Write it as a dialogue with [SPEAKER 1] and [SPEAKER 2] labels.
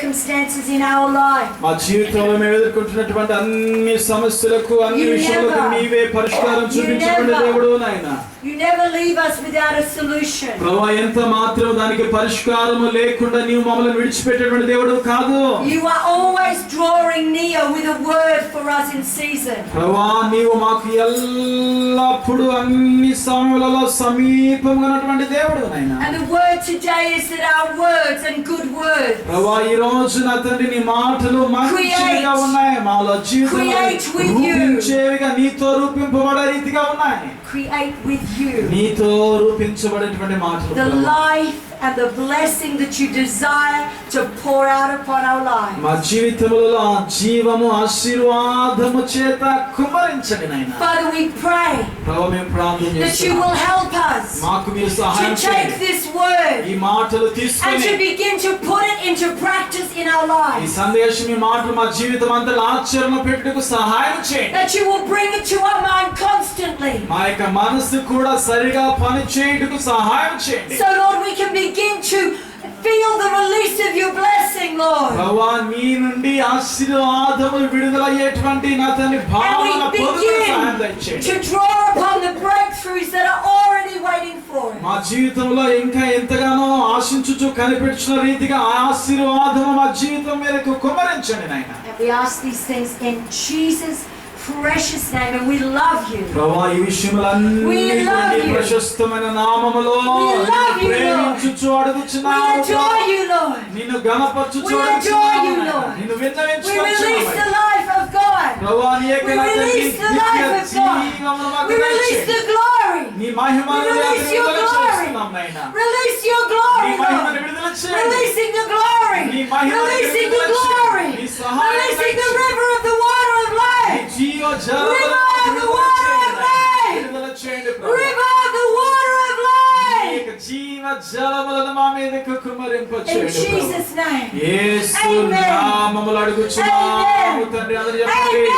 [SPEAKER 1] circumstances in our life.
[SPEAKER 2] మా జీవితంలో మేము ఎదుర్కొంటున్నటువంటి అన్ని సమస్యలకు అన్ని విషయాలకు నీవే పరిష్కారం చూపించబడే దేవుడు నాయనా.
[SPEAKER 1] You never leave us without a solution.
[SPEAKER 2] ప్రభువా ఎంత మాత్రం దానికి పరిష్కారము లేకుండా నీవు మమ్మల్ని విడిచిపెట్టేటువంటి దేవుడు కాదు.
[SPEAKER 1] You are always drawing near with a word for us in season.
[SPEAKER 2] ప్రభువా నీవు మాకు ఎల్లప్పుడూ అన్ని సమయాలలో సమీపంగా ఉన్నటువంటి దేవుడు నాయనా.
[SPEAKER 1] And the word today is that our words and good words.
[SPEAKER 2] ప్రభువా ఈ రోజు నా తండ్రి నీ మాటలు మంచిగా ఉన్నాయి, మాలో జీవితంలో రూపించేవిగా నీతో రూపింపబడే రీతిగా ఉన్నాయి.
[SPEAKER 1] Create with you
[SPEAKER 2] నీతో రూపించబడేటువంటి మాటలు.
[SPEAKER 1] the life and the blessing that you desire to pour out upon our lives.
[SPEAKER 2] మా జీవితంలో ఆ జీవము ఆశీర్వాదము చేత కుమ్మరించండి నాయనా.
[SPEAKER 1] Father, we pray
[SPEAKER 2] ప్రభువా మేము ప్రార్థన
[SPEAKER 1] that you
[SPEAKER 2] చేస్తున్నాము.
[SPEAKER 1] will help us
[SPEAKER 2] మాకు మీరు సహాయం
[SPEAKER 1] to take
[SPEAKER 2] చేయండి.
[SPEAKER 1] this word
[SPEAKER 2] ఈ మాటలు
[SPEAKER 1] and
[SPEAKER 2] తీసుకొని
[SPEAKER 1] to begin to put it into practice in our
[SPEAKER 2] ఈ
[SPEAKER 1] lives.
[SPEAKER 2] సందేశం ఈ మాటలు మా జీవితం అంతా ఆచరణ పెట్టుటకు సహాయం చేయండి.
[SPEAKER 1] That you will bring it to our mind constantly.
[SPEAKER 2] మా యొక్క మనసు కూడా సరిగా పని చేయుటకు సహాయం చేయండి.
[SPEAKER 1] So Lord, we can begin to feel the release of your blessing, Lord.
[SPEAKER 2] ప్రభువా నీ నుండి ఆశీర్వాదము విడుదలయ్యేటువంటి నా తండ్రి
[SPEAKER 1] And
[SPEAKER 2] భావన
[SPEAKER 1] we
[SPEAKER 2] పొందుటకు సహాయం
[SPEAKER 1] begin
[SPEAKER 2] దయచేయండి.
[SPEAKER 1] to draw upon the breakthroughs that are already waiting for us.
[SPEAKER 2] మా జీవితంలో ఇంకా ఎంతగానో ఆశించుచు కనిపెట్టిన రీతిగా ఆ ఆశీర్వాదము మా జీవితం మీదకు కుమ్మరించండి నాయనా.
[SPEAKER 1] And we ask these things in Jesus' precious name, and we love you.
[SPEAKER 2] ప్రభువా ఈ విషయములన్నీ ప్రశస్తమైన నామములో ప్రేమించుచు అడుగుచున్నాము.
[SPEAKER 1] We adore you, Lord.
[SPEAKER 2] నిన్ను గణపరచుచు
[SPEAKER 1] We adore you, Lord.
[SPEAKER 2] నిన్ను
[SPEAKER 1] We release the
[SPEAKER 2] విన్నవించుకొనుచున్నాము.
[SPEAKER 1] life of God.
[SPEAKER 2] ప్రభువా నీ యొక్క
[SPEAKER 1] We release the life of
[SPEAKER 2] జీవమును
[SPEAKER 1] God.
[SPEAKER 2] మాకు
[SPEAKER 1] We release
[SPEAKER 2] దయచేయండి.
[SPEAKER 1] the glory.
[SPEAKER 2] నీ మహిమను
[SPEAKER 1] We release your glory.
[SPEAKER 2] చేస్తున్నాం నాయనా.
[SPEAKER 1] Release your
[SPEAKER 2] నీ
[SPEAKER 1] glory,
[SPEAKER 2] మహిమను
[SPEAKER 1] Lord.
[SPEAKER 2] విడుదల చేయండి.
[SPEAKER 1] Releasing the glory.
[SPEAKER 2] నీ మహిమను
[SPEAKER 1] Releasing the
[SPEAKER 2] విడుదల
[SPEAKER 1] glory.
[SPEAKER 2] చేయండి. నీ సహాయం
[SPEAKER 1] Releasing the
[SPEAKER 2] దయచేయండి.
[SPEAKER 1] river of the water of
[SPEAKER 2] నీ
[SPEAKER 1] life.
[SPEAKER 2] జీవ
[SPEAKER 1] River of the water of life.
[SPEAKER 2] విడుదల చేయండి ప్రభువా.
[SPEAKER 1] River of the water of
[SPEAKER 2] నీ
[SPEAKER 1] life.
[SPEAKER 2] యొక్క జీవ జలములను మా మీదకు కుమ్మరింప
[SPEAKER 1] In
[SPEAKER 2] చేయండి ప్రభువా.
[SPEAKER 1] Jesus' name.
[SPEAKER 2] యేసు
[SPEAKER 1] Amen.
[SPEAKER 2] నామములో అడుగుచున్నాము
[SPEAKER 1] Amen.
[SPEAKER 2] తండ్రి. అందరూ చెప్పండి.
[SPEAKER 1] Amen.